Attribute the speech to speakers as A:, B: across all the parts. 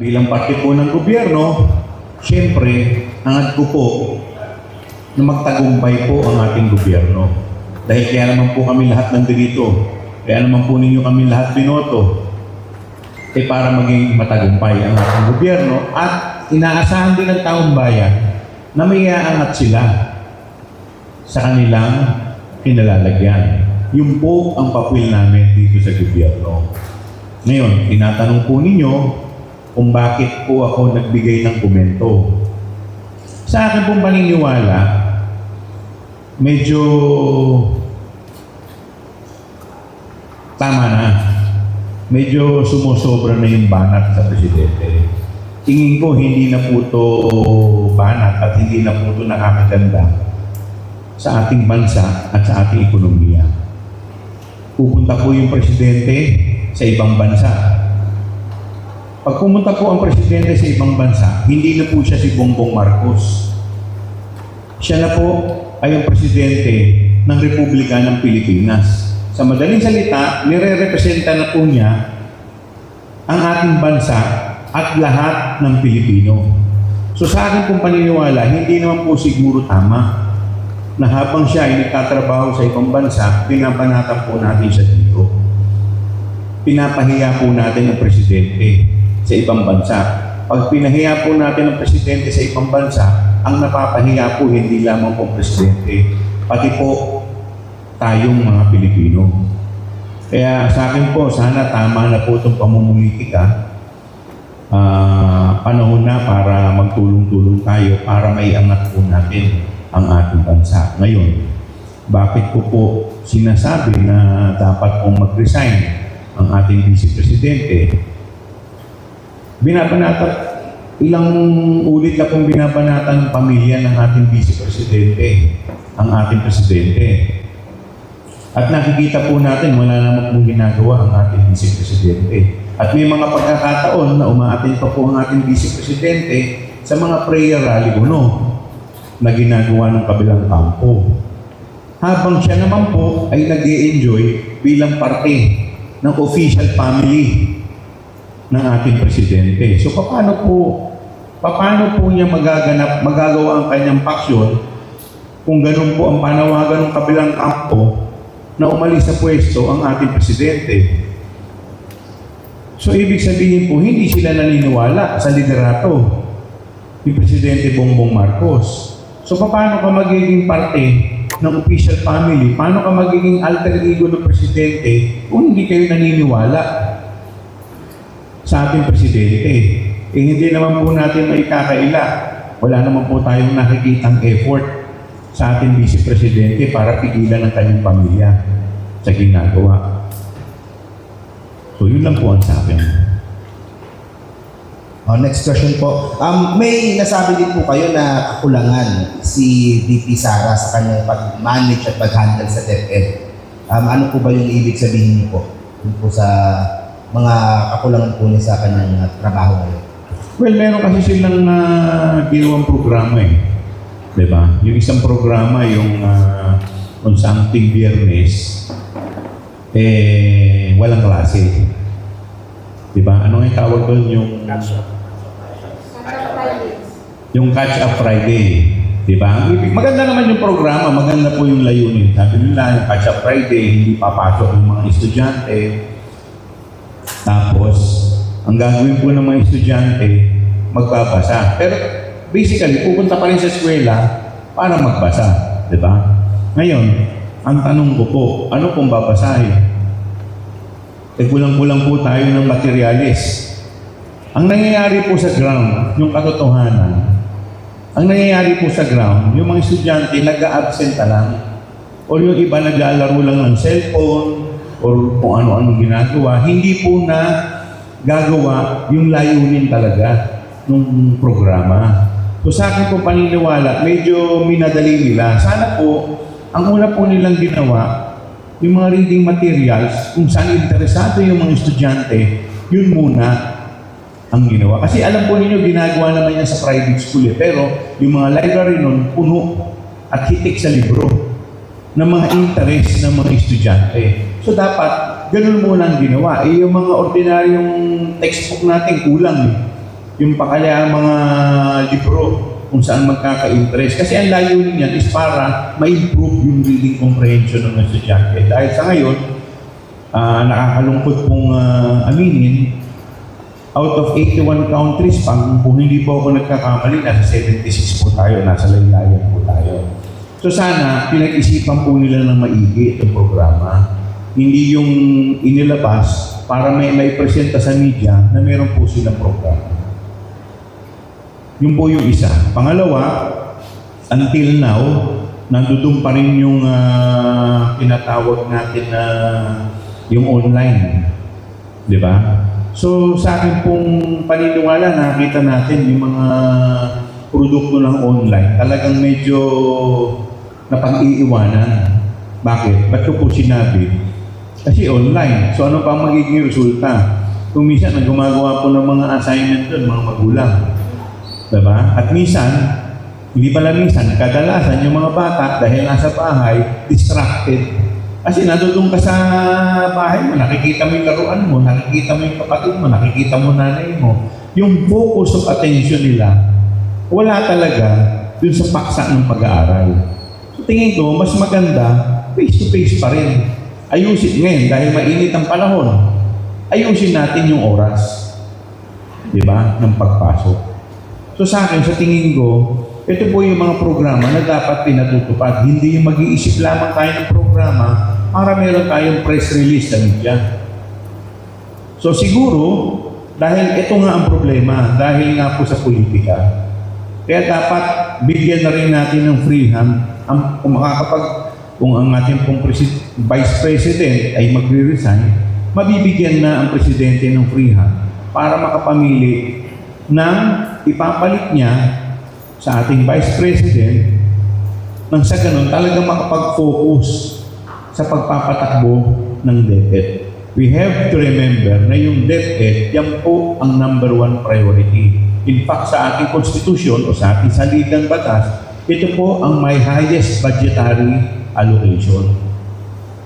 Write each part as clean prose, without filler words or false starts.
A: Bilang parte po ng gobyerno, siyempre, hangad ko po na magtagumpay po ang ating gobyerno. Dahil kaya naman po kami lahat nandito, kaya naman po ninyo kami lahat binoto, para maging matagumpay ang ating gobyerno at inaasahan din ng taong bayan na may aangat sila sa kanilang kinalalagyan. Yun po ang papel namin dito sa gobyerno. Ngayon, tinatanong po ninyo kung bakit po ako nagbigay ng komento. Sa akin pong paniniwala, medyo tama na. Medyo sumusobra na yung banat sa presidente. Tingin ko hindi na po ito banat at hindi na po ito nakakaganda sa ating bansa at sa ating ekonomiya. Pupunta po yung presidente sa ibang bansa. Pag pumunta po ang presidente sa ibang bansa, hindi na po siya si Bongbong Marcos. Siya na po ay ang presidente ng Republika ng Pilipinas. Sa madaling salita, nire-representa na po niya ang ating bansa at lahat ng Pilipino. So sa akin pong paniniwala, hindi naman po siguro tama na habang siya ay nagtatrabaho sa ibang bansa, pinabanatan po natin siya dito. Pinapahiya po natin ang presidente sa ibang bansa. Pag pinahiya po natin ang presidente sa ibang bansa, ang napapahiya po hindi lamang po ang presidente, pati po tayong mga Pilipino. Kaya sa akin po, sana tama na po itong pamumulitika. Panahon na para magtulong-tulong tayo para maiangat po natin ang ating bansa. Ngayon, bakit ko po sinasabi na dapat pong mag-resign ang ating Vice Presidente? Ilang ulit na pong binabanatan ng pamilya ng ating Vice Presidente, ang ating Presidente. At nakikita po natin, wala naman pong ginagawa ang ating Vice Presidente. At may mga pagkakataon na umaattend pa po ang ating Vice Presidente sa mga prayer rally na ginagawa ng kabilang kampo. Habang siya naman po ay nag-i-enjoy bilang parte ng official family ng ating Presidente. So paano po niya magagawa ang kanyang paksyon kung ganun po ang panawagan ng kabilang kampo na umalis sa pwesto ang ating Presidente? So ibig sabihin po, hindi sila naniniwala sa liderato ni Presidente Bongbong Marcos. So paano ka magiging parte ng official family? Paano ka magiging alter ego ng Presidente kung hindi kayo naniniwala sa ating Presidente? Hindi naman po natin maikakaila. Wala naman po tayong nakikitang effort sa ating Vice Presidente para pigilan ang kanyang pamilya sa ginagawa. So yun lang po ang sa akin.
B: Next question po. May nasabi din po kayo na kakulangan si VP Sara sa kanyang pag-manage at pag-handle sa DepEd. Ano po ba yung ibig sabihin niyo po? Yun po sa mga kakulangan po niya sa kanyang trabaho ngayon?
A: Well, meron kasi silang ginawang programa Diba? Yung isang programa, yung kung saan Biyernes, walang klase. Diba? Ano nga yung tawag doon? Yung Catch Up Friday. Diba? Maganda naman yung programa, maganda po yung layunin. Sabi nila, yung Catch Up Friday, hindi papasok ng mga estudyante. Tapos, ang gagawin po ng mga estudyante, magbabasa. Pero basically, pupunta pa rin sa eskwela para magbasa. Diba? Ngayon, ang tanong ko po, ano pong babasahin? Kulang-kulang po tayo ng materyales. Ang nangyayari po sa ground, yung katotohanan, ang nangyayari po sa ground, yung mga estudyante nag-a-absent lang, o yung iba nag-aalaro lang ng cellphone, o kung ano-ano ginagawa, hindi po na gagawa yung layunin talaga ng programa. So sa akin po paniniwala, medyo minadali nila. Sana po, ang una po nilang ginawa, yung mga reading materials, kung saan interesado yung mga estudyante, yun muna ang ginawa. Kasi alam po ninyo, ginagawa naman yan sa private school pero yung mga library nun, puno at hitik sa libro ng mga interest ng mga estudyante. So dapat, ganun muna ang ginawa. Yung mga ordinaryong textbook natin kulang yung pakalaang mga libro kung saan magkaka-interest. Kasi ang layunin niyan is para ma-improve yung reading comprehension ng estudyante. Dahil sa ngayon, nakakalungkot pong aminin, out of 81 countries, kung hindi po ako nagkakamali, nasa 76 po tayo, nasa laylayan po tayo. So sana, pinag-isipan po nila ng maigi itong programa. Hindi yung inilabas para may presenta sa media na meron po silang programa. Yun po yung isa. Pangalawa, until now, nandoon pa rin yung tinatawag natin na yung online. Di ba? So, sa akin pong paniniwala, nakita natin yung mga produkto ng online, talagang medyo napag-iiwanan. Bakit? Ba't ko po sinabi? Kasi online. So, ano pa magiging resulta? Kung minsan, gumagawa po ng mga assignment doon, mga magulang. Diba? At minsan, hindi pala minsan, kadalasan yung mga bata, dahil nasa bahay, distracted. Kasi nandun ka sa bahay mo, nakikita mo yung laruan mo, nakikita mo yung kapatid mo, nakikita mo nanay mo. Yung focus of attention nila, wala talaga dun sa paksa ng pag-aaral. So tingin ko, mas maganda, face-to-face pa rin. Ayusin ngayon, dahil mainit ang panahon, ayusin natin yung oras. Diba? Ng pagpasok. So sa akin, sa tingin ko, ito po yung mga programa na dapat pinatutupad. Hindi yung mag-iisip lamang tayo ng programa para meron tayong press release sa media. So siguro, dahil ito nga ang problema, dahil nga po sa politika, kaya dapat bigyan na rin natin ng free hand kung ang ating pong Vice President ay magre-resign, mabibigyan na ang Presidente ng free hand para makapamili ng ipapalit niya sa ating Vice President nang sa ganun talagang makapag-focus sa pagpapatakbo ng DepEd. We have to remember na yung DepEd, yan po ang number 1 priority. In fact, sa ating konstitusyon o sa ating saligang batas, ito po ang may highest budgetary allocation.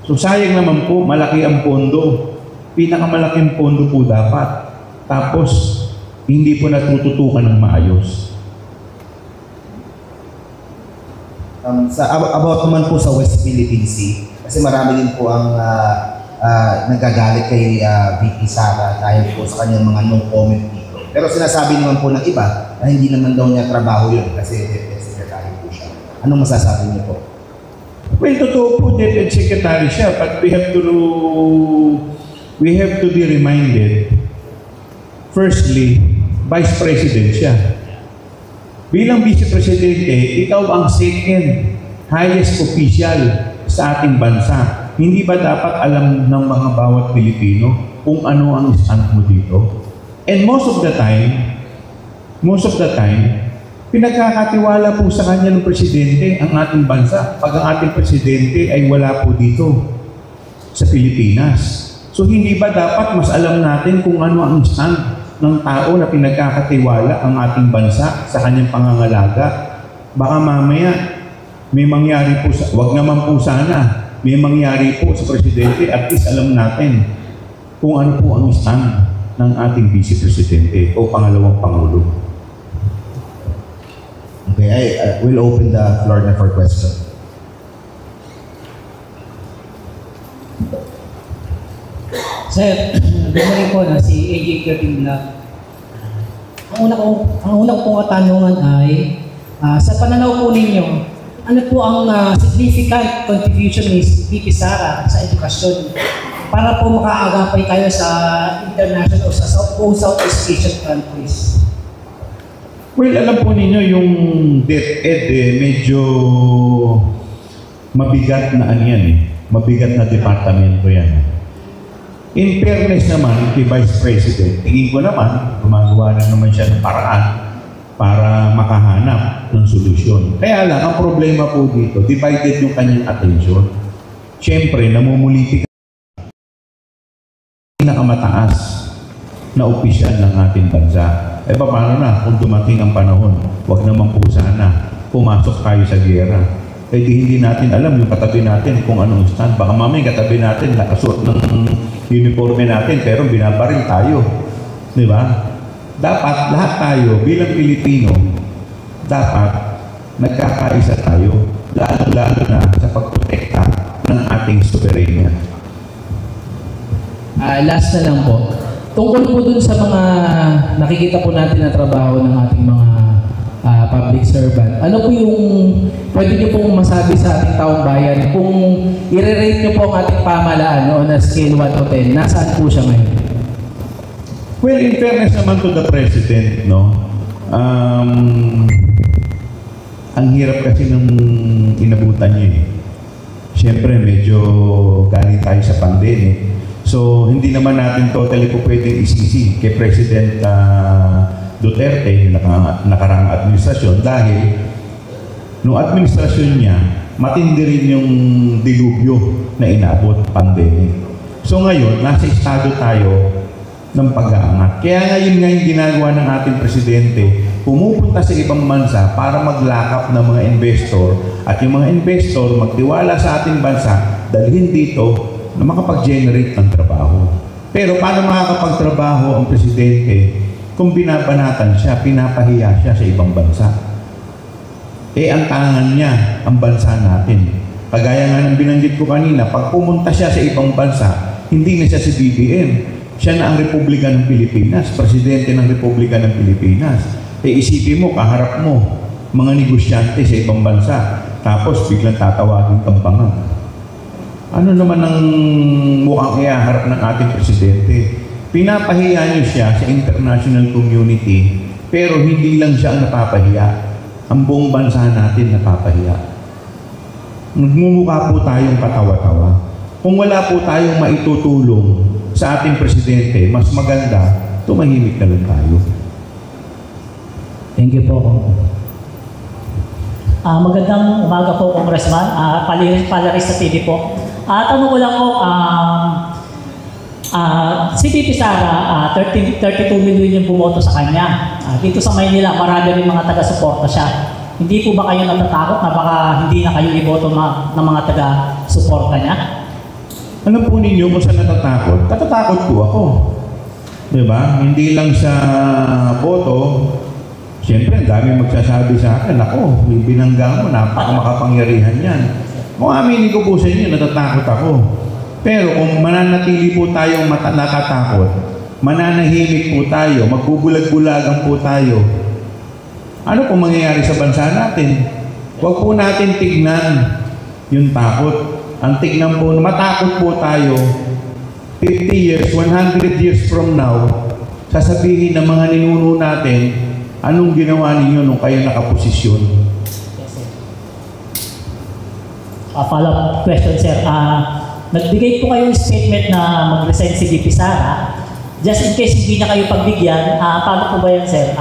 A: So sayang naman po, malaki ang pondo. Pinakamalaking pondo po dapat. Tapos, hindi po natututukan ng maayos.
B: About naman po sa West Philippine Sea, kasi marami din po ang nagagalit kay VP Sara dahil po sa kanyang mga no-comment dito. Pero sinasabi naman po ng iba na hindi naman daw niya trabaho yun kasi DepEd Secretary po siya. Anong masasabi niyo po?
A: Well, totoo po, DepEd Secretary siya, but we have to be reminded, firstly, Vice President siya. Bilang Vice Presidente, ikaw ang second highest official sa ating bansa. Hindi ba dapat alam ng mga bawat Pilipino kung ano ang stand mo dito? And most of the time, pinagkakatiwala po sa kanya ng Presidente ang ating bansa pag ang ating Presidente ay wala po dito sa Pilipinas. So hindi ba dapat mas alam natin kung ano ang stand ng tao na pinagkakatiwala ang ating bansa sa kanyang pangangalaga? Baka mamaya may mangyari po wag naman po sana, may mangyari po sa Presidente, at least alam natin kung ano po ang stand ng ating Vice Presidente o pangalawang Pangulo.
B: Okay, I will open the floor na for question.
C: Sir, good morning po na si AJ Curtin Black. Ang una kong katanungan ay, sa pananaw po ninyo, ano po ang significant contribution ni VP Sara sa edukasyon para po makaagapay tayo sa international o sa Southeast Asian countries?
A: Well, alam po ninyo yung DepEd medyo mabigat na mabigat na departamento yan. In fairness naman kay Vice President, tingin ko naman, gumagawa na naman siya ng paraan para makahanap ng solusyon. Kaya lang, ang problema po dito, divided yung kanyang attention. Siyempre, namumulitik ang pinakamataas na opisyal ng ating bansa. Paano na kung dumating ang panahon? Huwag naman po sana pumasok tayo sa giyera. Hindi natin alam yung katabi natin kung anong stand. Baka mamaya katabi natin nakasuot ng uniforme natin pero binabaril tayo. Di ba? dapat lahat tayo bilang Pilipino, dapat nagkakaisa tayo, lalo-lalo na sa pagprotekta ng ating soberenya.
C: Last na lang po. Tungkol po dun sa mga nakikita po natin na trabaho ng ating mga public servant. Ano po yung pwede niyo pong masabi sa ating taong bayan kung i-rate niyo po ang ating pamahalaan on a scale 1 to 10, nasaan po siya ngayon?
A: Well, in fairness naman to the President, no? Ang hirap kasi nung inabutan niya eh. Siyempre, medyo galing tayo sa pandemic. So, hindi naman natin totally po pwedeng isisi kay President Duterte, yung nakaraang administrasyon, dahil nung administrasyon niya, matindi rin yung dilubyo na inabot, pandemic. So ngayon, nasa estado tayo ng pag-aangat. Kaya ngayon nga yung ginagawa ng ating Presidente, pumupunta sa ibang bansa para maglakap ng mga investor at yung mga investor magtiwala sa ating bansa, dalhin dito na makapag-generate ng trabaho. Pero paano makakapagtrabaho ang Presidente kung binabanatan siya, pinapahiya siya sa ibang bansa? Ang tangan niya, ang bansa natin. Kagaya nga ng binanggit ko kanina, pag pumunta siya sa ibang bansa, hindi na siya si BBM. Siya na ang Republika ng Pilipinas, Presidente ng Republika ng Pilipinas. Isipin mo, kaharap mo, mga negosyante sa ibang bansa, tapos biglang tatawagin kang bangag. Ano naman ang mukhang iaharap ng ating Presidente? Pinapahiya niyo siya sa international community, pero hindi lang siya ang napapahiya. Ang buong bansa natin napapahiya. Nagmumukha po tayong katawa-tawa. Kung wala po tayong maitutulong sa ating Presidente, mas maganda, tumahimik na lang tayo.
C: Thank you po.
D: Magandang umaga po, Congressman. Palaris sa TV po. Tanong ko lang po, si Titi Sara, 32 million yung bumoto sa kanya. Dito sa Maynila, marami rin mga taga-suporta siya. Hindi po ba kayo natatakot na baka hindi na kayo iboto ng mga taga-suporta niya?
A: Alam po ninyo kung saan natatakot? Natatakot po ako. Diba? Hindi lang sa boto. Siyempre, ang dami magsasabi sa akin, ako, binangga mo, napakamakapangyarihan yan. Kung aminin ko po sa inyo, natatakot ako. Pero kung mananatili po tayong natatakot, mananahimik po tayo, magbubulag-bulagan po tayo, ano po mangyayari sa bansa natin? Huwag po natin tignan yung takot. Ang tignan po, matakot po tayo, 50 years, 100 years from now, sasabihin ng mga ninuno natin, anong ginawa ninyo nung kayo nakaposisyon?
D: Follow-up question, sir. Nagbigay po kayo ng statement na mag-resign si VP Sara. Just in case hindi niya kayo pagbigyan, paano po ba yan, sir?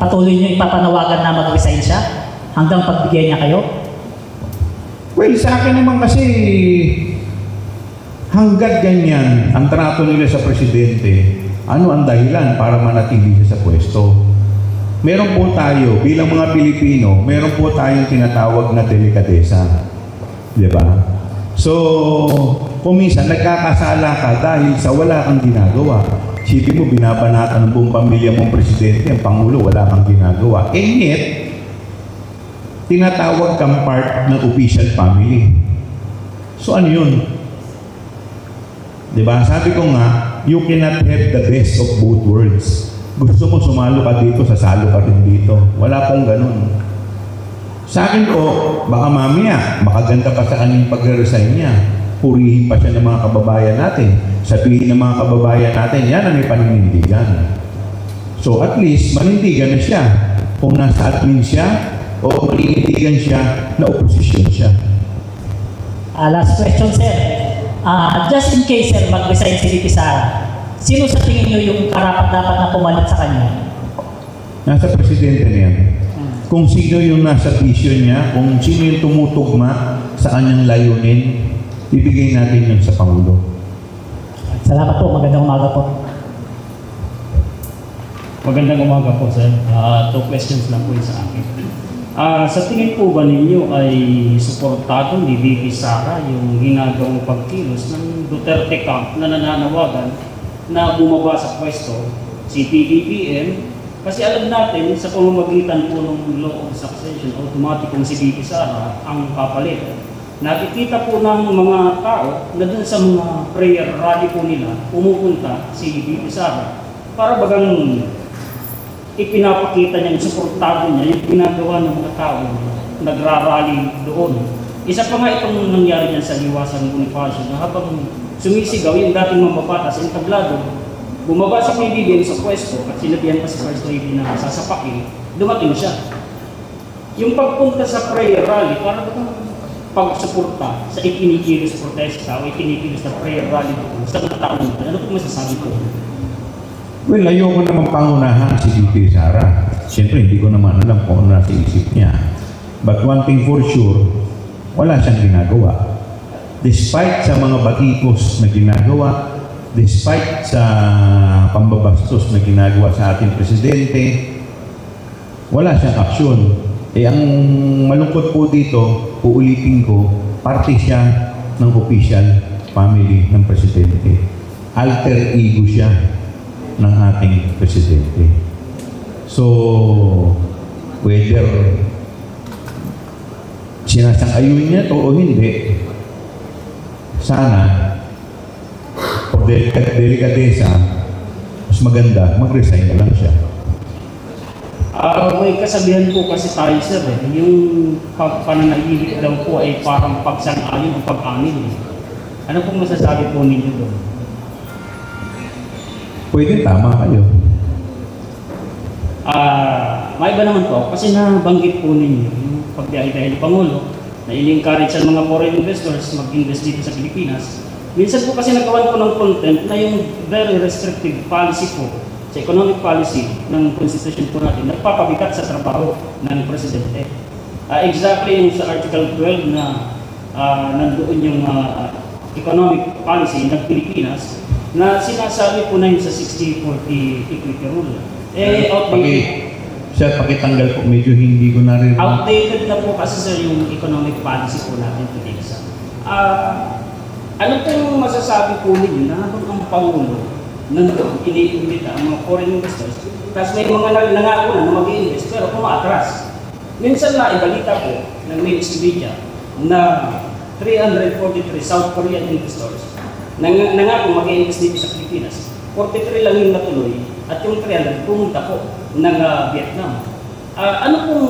D: Patuloy niyo ipapanawagan na mag-resign siya hanggang pagbigyan niya kayo?
A: Well, sa akin naman kasi, hanggat ganyan ang trato nila sa Presidente, ano ang dahilan para manatili siya sa pwesto? Meron po tayo, bilang mga Pilipino, meron po tayong tinatawag na delikadesa. Di ba? So, kung minsan nagkakasala ka dahil sa wala kang ginagawa. Isipin mo, binabanatan ng buong pamilya mong Presidente, ang Pangulo, wala kang ginagawa. And yet, tinatawag kang part ng official family. So, ano yun? Di ba? Sabi ko nga, you cannot have the best of both worlds. Gusto mo sumalo ka dito, sasalo ka rin dito. Wala pong ganun. Sa akin po, baka mamaya, makaganda pa sa kanyang pag-resign niya. Purihin pa siya ng mga kababayan natin. Sabihin ng mga kababayan natin, yan ang may paninindigan. So at least, manindigan na siya. Kung nasa admin siya, o manindigan siya na oposisyon siya.
D: Last question, sir. Just in case, sir, mag-resign si VP Sara, sino sa tingin niyo yung karapat-dapat na pumalit sa kanya?
A: Nasa Presidente na yan. Kung sino yung nasa vision niya, kung sino yung tumutugma sa kanyang layunin, ibigay natin yun sa Pangulo.
D: Salamat po. Magandang umaga po.
E: Magandang umaga po, sir. Two questions lang po sa akin. Sa tingin po ba ninyo ay suportado ni VP Sara yung ginagawang pagkilos ng Duterte Camp na nananawagan na bumaba sa pwesto si PBBM, kasi alam natin sa pamamagitan po ng law of succession, automatic kung si VP Sara ang papalit. Nakikita po ng mga tao na dun sa mga prayer rally po nila, pumupunta si VP Sara para bagang ipinapakita niya, suportado niya yung ginagawa ng mga tao nagrarally doon. Isa pa nga itong nangyari niyan sa Liwasan Bonifacio na habang sumisigaw yung dating mambabatas, entablado, bumaba si PBBM sa pwesto at sinabihan pa si First Lady na sasapakin, dumating siya. Yung pagpunta sa prayer rally, para ba pagsuporta sa ikinikilos protesta o ikinikilos na prayer rally doon sa mga tao nito, ano po masasabi ko?
A: Well, ayoko naman pangunahan si VP Sara. Siyempre, hindi ko naman alam kung ano nasa isip niya. But one thing for sure, wala siyang ginagawa. Despite sa mga batikos na ginagawa, despite sa pambabastos na ginagawa sa ating presidente, wala siyang aksyon. Ang malungkot po dito, uulitin ko, parte siya ng official family ng presidente. Alter ego siya ng ating presidente. So, whether sinasang-ayun niya to o hindi, sana for delikadesa, mas maganda, mag-resign na lang siya.
E: May kasabihan po kasi tayo, sir, yung pananahimik daw po ay parang pagsang-ayon o pag-amin. Ano pong masasabi po ninyo doon?
A: Pwede, tama kayo.
E: May iba naman po, kasi nabanggit po ninyo yung pagbiyahe-biyahe ng Pangulo na in-encourage sa mga foreign investors mag-invest dito sa Pilipinas. Minsan po kasi nagawan ko ng content na yung very restrictive policy po sa economic policy ng constitution po natin nagpapabigat sa trabaho ng presidente. Exactly yung sa Article 12 na nandoon yung economic policy ng Pilipinas na sinasabi po na yun sa 60-40 equity rule. Outdated.
A: Sir, pakitanggal po, medyo hindi ko narinig.
E: Outdated na po kasi sir yung economic policy po natin today. Ano po yung masasabi po ninyo na habang ang Pangulo nandun, iniimbita ang mga foreign investors, tapos may mga nangako na mag-i-invest pero kumaatras. Minsan na ibalita po ng mainstream media na 343 South Korean investors nangako mag-i-invest dito sa Pilipinas. 43 lang yung natuloy at yung 300 pumunta po ng Vietnam. Ano pong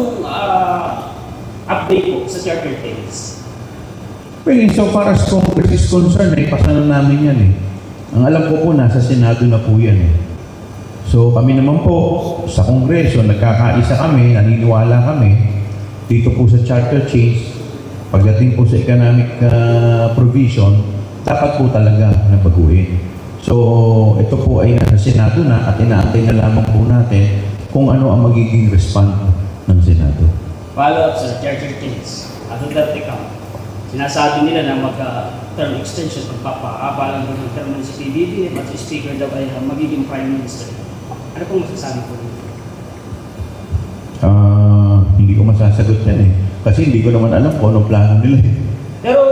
E: update po sa charter tales?
A: Well, so far as Congress is concerned, ipasa na namin yan eh. Ang alam ko po, nasa Senado na po yan eh. So kami naman po, sa Kongreso, nagkakaisa kami, naniniwala kami, dito po sa charter change, pagdating po sa economic provision, dapat po talaga nabaguhin. So ito po ay nasa Senado na at inaantay na lamang po natin kung ano ang magiging response ng Senado.
E: Follow up sa charter change. Ano dati ka? Sinasabi nila na mag-term extension, magpapaabalang doon ng term ng PBBM at si Speaker daw ay magiging Prime Minister. Ano pong masasabi po dito?
A: Hindi ko masasagot yan eh. Kasi hindi ko naman alam kung anong plano nila eh.
E: Pero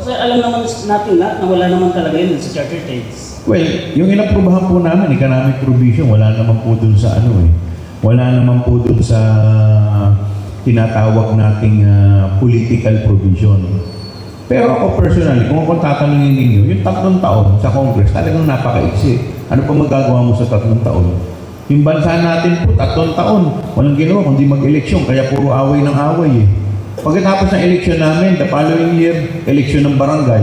E: sir, alam naman natin lahat na wala naman talaga yun sa charter change.
A: Well, yung inaprubahan po namin, economic provision, wala naman po dun sa ano eh. Wala naman po dun sa tinatawag nating political provision. Pero ako personally, kung ako tatanungin ninyo, yung 3 taon sa Congress, talagang napakaiksi. Ano pa magagawa mo sa 3 taon? Yung bansa natin po, 3 taon, walang ginawa kundi mag-eleksyon, kaya puro away ng away eh. Pagkatapos ng eleksyon namin, the following year, eleksyon ng barangay.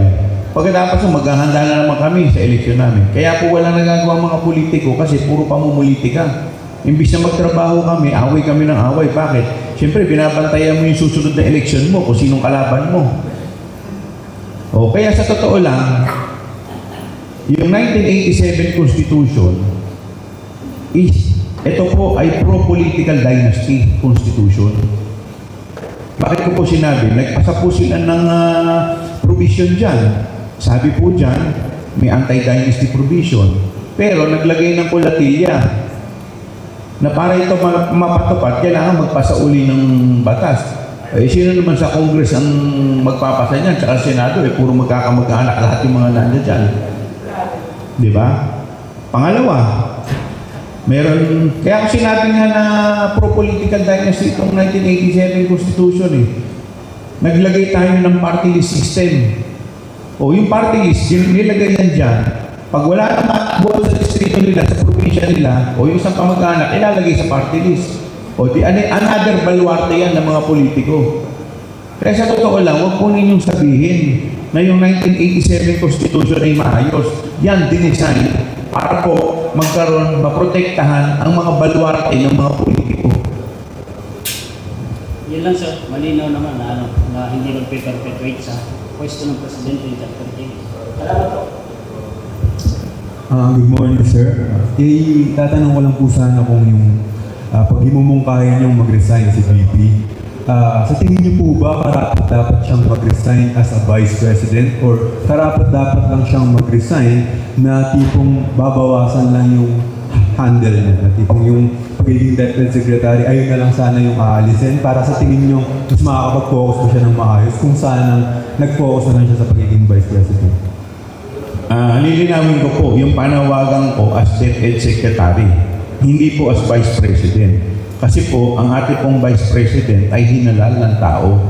A: Pagkatapos maghahanda na naman kami sa eleksyon namin. Kaya po walang nagagawa mga politiko kasi puro pamumulitika. Imbis na magtrabaho kami, away kami ng away. Bakit? Siyempre, binabantayan mo yung susunod na eleksyon mo kung sinong kalaban mo. O, kaya sa totoo lang, yung 1987 Constitution is, ito po ay pro-political dynasty Constitution. Bakit ko po sinabi? Nagpasa po sila ng provision dyan. Sabi po dyan, may anti-dynasty provision. Pero naglagay ng kulatilya na para ito mapatupad, kailangan magpasa uli ng batas. Sino naman sa Congress ang magpapasa niyan? Tsaka Senado, puro magkakamag-anak lahat yung mga nandiyan dyan. Di ba? Pangalawa, Meron, kaya ako sinabi nga na pro-political dynasty itong 1987 Constitution eh. Naglagay tayo ng party list system. O yung party list, nilagay yan dyan. Pag wala naman buo sa distrito nila, sa probinsya nila, o yung isang kamag-anak, ilalagay sa party list. O di, another baluarte yan ng mga politiko. Kaya sa totoo lang, huwag po ninyong sabihin na yung 1987 Constitution ay maayos. Yan, dinesign para po magkaroon, maprotektahan ang mga baluarte ng mga politiko.
E: Yan lang sir, malinaw naman na hindi mag-perpetuate sa pwesto ng Presidente ng Chapter 8. Salamat po.
F: Good morning, sir. Tatanong ko lang po sana kung yung pag himumungkahin niyong mag-resign si VP, sa tingin niyo po ba dapat siyang mag-resign as a Vice President or dapat lang siyang mag-resign na tipong babawasan lang yung handle niya, na tipong yung pagiging DepEd Secretary, ayun na lang sana yung aalisin para sa tingin niyo mas makakapag-focus pa siya ng maayos kung sana nag-focus na lang siya sa pagiging Vice President?
A: Lilinawin ko po, yung panawagan ko as DepEd Secretary, hindi po as Vice President. Kasi po, ang ating pong Vice President ay hinalal ng tao.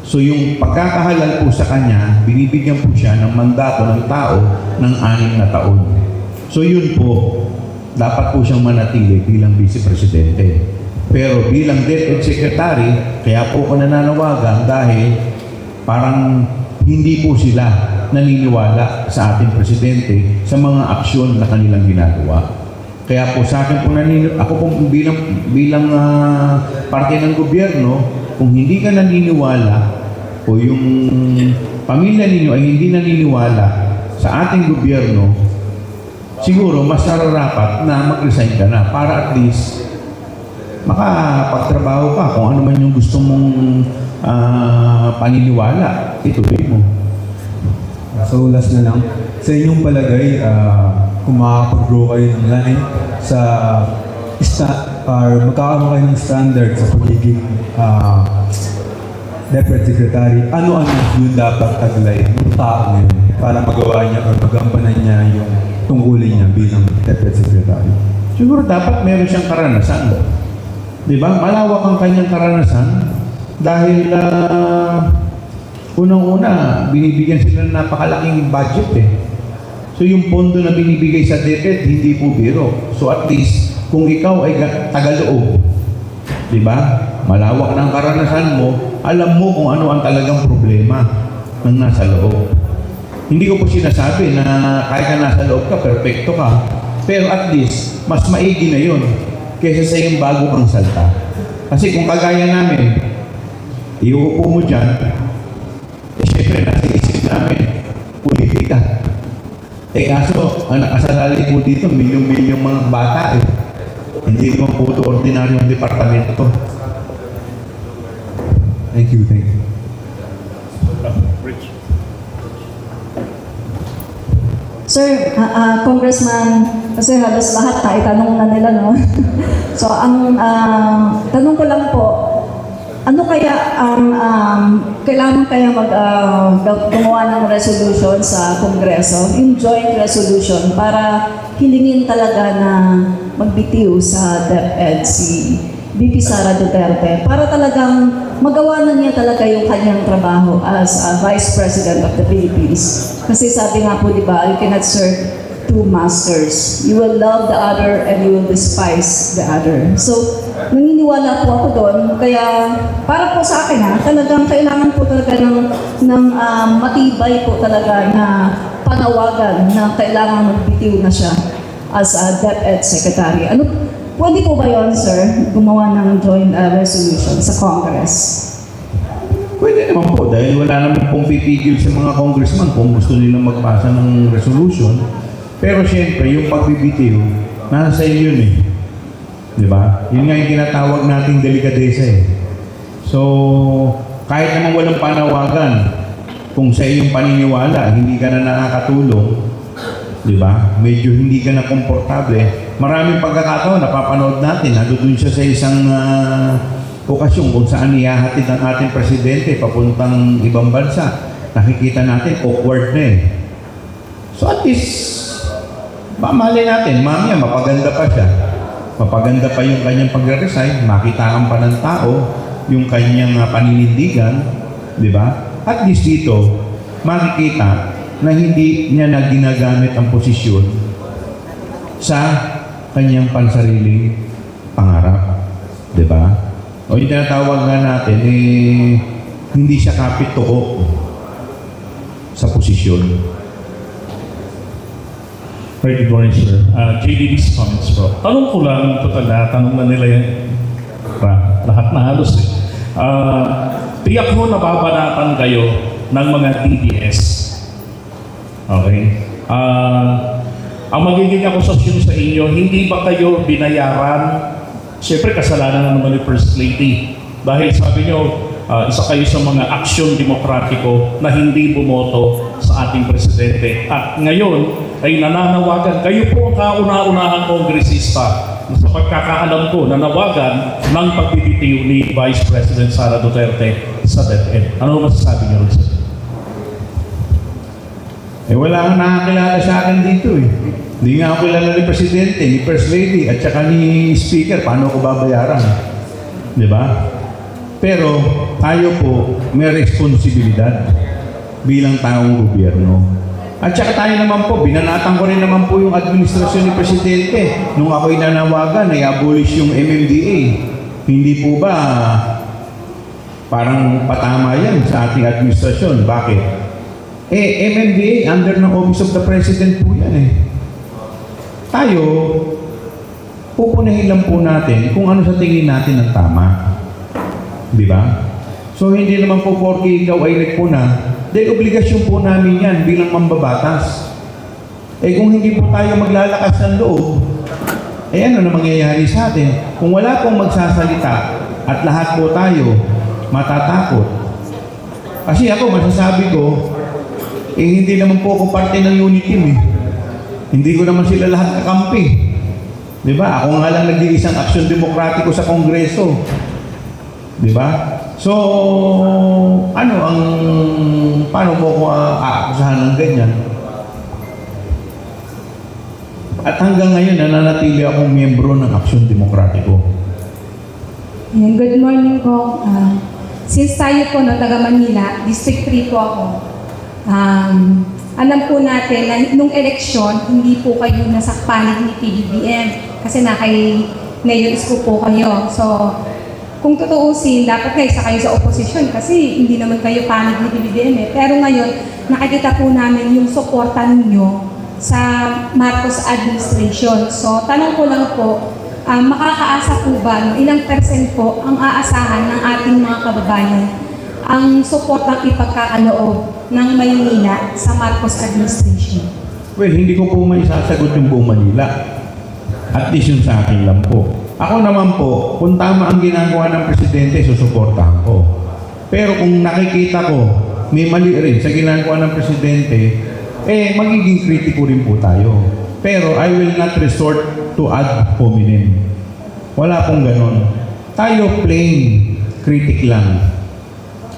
A: So yung pagkakahalal po sa kanya, binibigyan po siya ng mandato ng tao ng 6 na taon. So yun po, dapat po siyang manatili bilang Vice Presidente. Pero bilang DepEd Secretary, kaya po ko nananawagan dahil parang hindi po sila naniniwala sa ating Presidente sa mga aksyon na kanilang ginagawa. Kaya po sa akin po ako po bilang parte ng gobyerno, kung hindi ka naniniwala o yung pamilya ninyo ay hindi naniniwala sa ating gobyerno, siguro mas nararapat na mag-resign ka na para at least makapagtrabaho ka kung ano man yung gusto mong paniniwala, ituloy mo.
F: So last na lang, sa inyong palagay, kung makakapag-grow kayo ng line sa magkakaroon kayo ng standard sa pagiging DepEd Secretary, ano yung dapat taglay ng tao ngayon para magawa niya o magampanan niya yung tungkulin niya bilang DepEd Secretary?
A: Siguro dapat meron siyang karanasan. Di ba? Malawak ang kanyang karanasan dahil unang-una, binibigyan sila ng napakalaking budget eh. So yung pondo na binibigay sa DepEd, hindi po biro. So at least, kung ikaw ay tagaloob, di ba? Malawak ng karanasan mo, alam mo kung ano ang talagang problema ng nasa loob. Hindi ko po sinasabi na kahit ka nasa loob ka, perfecto ka. Pero at least, mas maigi na yun kaysa sa yung bago kang salta. Kasi kung kagaya namin, iuupo mo dyan, siyempre nasa isip namin, politika. Kaso, ang nakasalali po dito, milyong-milyong mga bata eh. Hindi naman po ito ordinaryong departamento.
F: Thank you.
G: Sir, Congressman, kasi halos lahat na itanong na nila, no? So, ang tanong ko lang po, ano kaya ang kailangan kaya gumawa ng resolution sa Kongreso, yung joint resolution, para hilingin talaga na magbitiw sa DepEd si VP Sara Duterte para talagang magawa na niya talaga yung kanyang trabaho as Vice President of the Philippines. Kasi sabi nga po, di ba, you cannot serve two masters. You will love the other and you will despise the other. So, naniniwala po ako doon. Kaya, para po sa akin talagang kailangan po talaga ng matibay po talaga na panawagan na kailangan magbitiw na siya as a DepEd Secretary. Pwede po ba yun, sir, gumawa ng joint resolution sa Congress?
A: Pwede naman po dahil wala naman pong pipigil sa mga congressman kung gusto nilang magpasa ng resolution. Pero siyempre, yung pagbibitiw, nasa iyo yun eh. Di ba? Yun nga yung tinatawag nating delikadesa eh. So, kahit naman walang panawagan, kung sa iyong paniniwala, hindi ka na nakakatulong, di ba? Medyo hindi ka na komportable. Maraming pagkakataon, napapanood natin, doon siya sa isang okasyon kung saan ihahatid ang ating presidente papuntang ibang bansa. Nakikita natin, awkward na eh. So at least, mamali natin, mamaya mapaganda pa siya. mapaganda pa yung kanyang pagre-resign, makitaan pa ng tao yung kanyang paninindigan, di ba? At least dito, makikita na hindi niya na ginagamit ang posisyon sa kanyang pansariling pangarap, di ba? O yung tinatawag nga natin, hindi siya kapit-tuko sa posisyon.
H: Right, good morning, sir. JDB's comments po. Tanong ko lang, total na, tanong na nila yan. Lahat na halos eh. Tiyak mo nababanatan kayo ng mga DDS. Okay? Ang magiging akusasyon sa inyo, hindi ba kayo binayaran? Siyempre, kasalanan naman ni First Lady. Dahil sabi nyo, isa kayo sa mga aksyon demokratiko na hindi bumoto sa ating presidente. At ngayon ay nananawagan, kayo po ang kauna-unahang kongresista na sa pagkakaalam ko, nanawagan ng pagbibitiw ni Vice President Sara Duterte sa DepEd. Ano masasabi niyo rin sa
A: Wala kang nakakilala sa akin dito eh. Hindi nga ako kilala ni Presidente, ni First Lady, at saka ni Speaker, paano ko babayaran? Di ba? Pero tayo po may responsibilidad bilang taong gobyerno. At saka tayo naman po, binanatan ko rin naman po yung administrasyon ni Presidente nung ako'y nanawagan na i-abolish yung MMDA. Hindi po ba parang patama yan sa ating administrasyon? Bakit? MMDA under ng Office of the President po yan eh. Tayo, pupunahin lang po natin kung ano sa tingin natin ang tama. Di ba? So hindi naman po porke ikaw ay nagpuna, dahil obligasyon po namin yan bilang mambabatas. Kung hindi po tayo maglalakas ng loob, ano na mangyayari sa atin? Kung wala pong magsasalita at lahat po tayo matatakot. Kasi ako, masasabi ko, hindi naman po ako parte ng unit team eh. Hindi ko naman sila lahat kakampi. Di ba? Ako nga lang nag-iisang aksyon demokratiko sa Kongreso. Di ba? So, paano mo ko aakusahan ng ganyan? At hanggang ngayon, nananatili akong miyembro ng Aksyon Demokratiko.
I: Good morning po. Since tayo po, taga Manila, District 3 po ako. Alam po natin na nung eleksyon, hindi po kayo nasa panig ni PBBM kasi nakay Mayor Isko po kayo. So, kung tutuusin, dapat kayo sa oposisyon kasi hindi naman kayo panig ni PBBM eh. Pero ngayon, nakikita po namin yung suporta ninyo sa Marcos administration. So, tanong ko lang po, makakaasa po ba, ilang percent po ang aasahan ng ating mga kababayan ang suportang ipagkakaloob ng Maynila sa Marcos administration?
A: Well, hindi ko po may sasagot yung buong Manila. At least yung sa akin lang po. Ako naman po, kung tama ang ginagawa ng Presidente, susuportahan ko. Pero kung nakikita ko, may mali rin sa ginagawa ng Presidente, magiging kritiko rin po tayo. Pero I will not resort to ad hominem. Wala pong ganon. Tayo plain critic lang.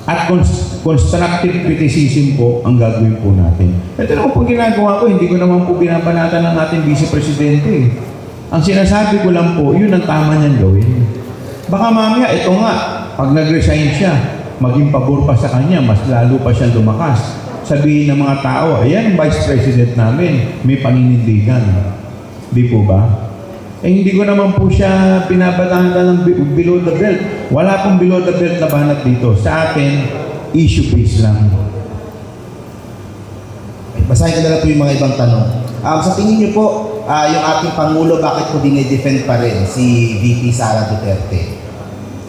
A: At constructive criticism po ang gagawin po natin. Ito naman po ginagawa ko, hindi ko naman po binabanatan ng ating Vice Presidente. Ang sinasabi ko lang po, yun ang tama niyang gawin. Baka mamaya, ito nga, pag nag-resign siya, maging pabor pa sa kanya, mas lalo pa siyang lumakas. Sabihin ng mga tao, ayan, Vice President namin, may paninindigan. Di po ba? Hindi ko naman po siya pinabatatan ng below the belt. Wala pong below the belt na banat dito. Sa atin, issue-based lang.
B: Basahin ko na lang po yung mga ibang tanong. Sa tingin niyo po, yung ating Pangulo, bakit po dinidefend pa rin si VP Sara Duterte?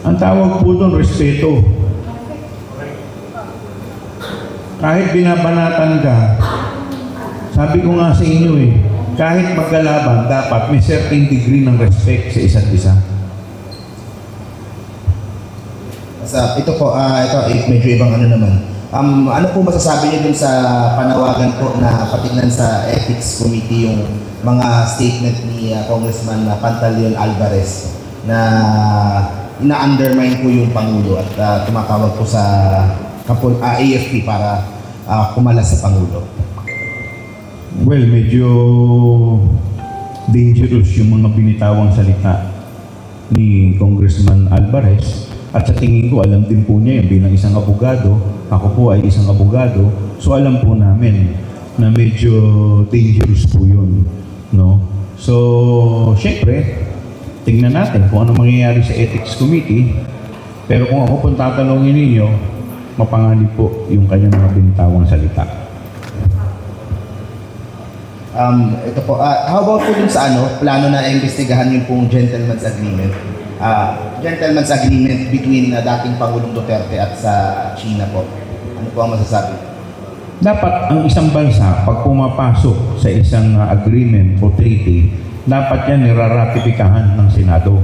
A: Ang tawag po doon, respeto. Kahit binabanatan ka, sabi ko nga sa inyo kahit magkalaban, dapat may certain degree ng respect sa isa't isa.
B: Ito po, medyo ibang naman. Ano po masasabi niyo dun sa panawagan po na patignan sa Ethics Committee yung mga statement ni Congressman Pantaleon Alvarez na ina-undermine po yung Pangulo at tumatawag po sa AFP para kumalas sa Pangulo?
A: Well, medyo dangerous yung mga binitawang salita ni Congressman Alvarez. At sa tingin ko, alam din po niya yun bilang isang abogado. Ako po ay isang abogado. So alam po namin na medyo dangerous po yun. No? So, syempre, tingnan natin kung ano mangyayari sa Ethics Committee. Pero kung ako pong tatanungin ninyo, mapanganib po yung kanyang mga binitawang salita.
B: Ito po, how about po dun sa plano na imbestigahan yung pong gentleman's agreement? Gentleman's agreement between dating Pangulong Duterte at sa China po. Ano po ang masasabi?
A: Dapat ang isang bansa, pag pumapasok sa isang agreement o treaty, dapat yan niraratifikahan ng Senado.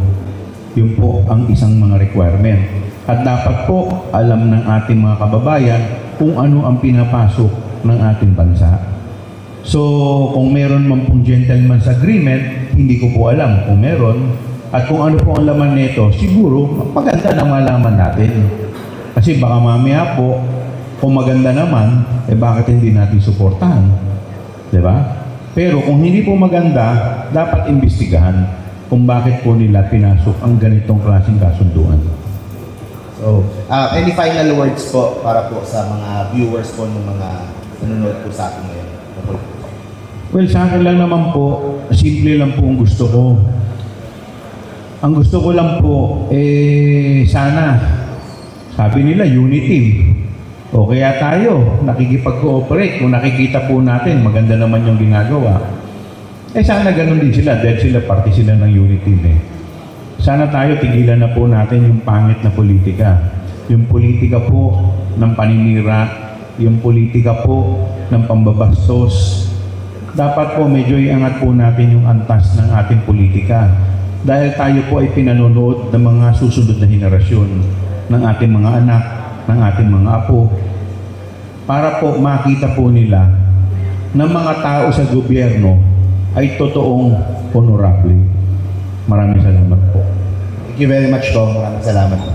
A: Yun po ang isang mga requirement. At dapat po alam ng ating mga kababayan kung ano ang pinapasok ng ating bansa. So, kung meron man pong gentleman's agreement, hindi ko po alam kung meron. At kung ano po ang laman nito, siguro maganda na malaman natin. Kasi baka mamaya po, kung maganda naman, bakit hindi natin suportahan? Diba? Pero kung hindi po maganda, dapat imbestigahan kung bakit po nila pinasok ang ganitong klaseng kasunduan.
B: So, any final words po para po sa mga viewers po ng mga nanonood po sa atin ngayon?
A: Well, sa akin lang naman po, simple lang po ang gusto ko. Ang gusto ko lang po, sana, sabi nila, unity. O kaya tayo, nakikipag-cooperate. Kung nakikita po natin, maganda naman yung ginagawa. Sana ganun din sila, dahil sila parte sila ng unity. Sana tayo, tigilan na po natin yung pangit na politika. Yung politika po ng paninira, yung politika po ng pambabastos. Dapat po medyo iangat po natin yung antas ng ating politika. Dahil tayo po ay pinanonood ng mga susunod na henerasyon ng ating mga anak, ng ating mga apo, para po makita po nila na mga tao sa gobyerno ay totoong honorable. Maraming salamat po.
B: Thank you very much po. Maraming salamat po.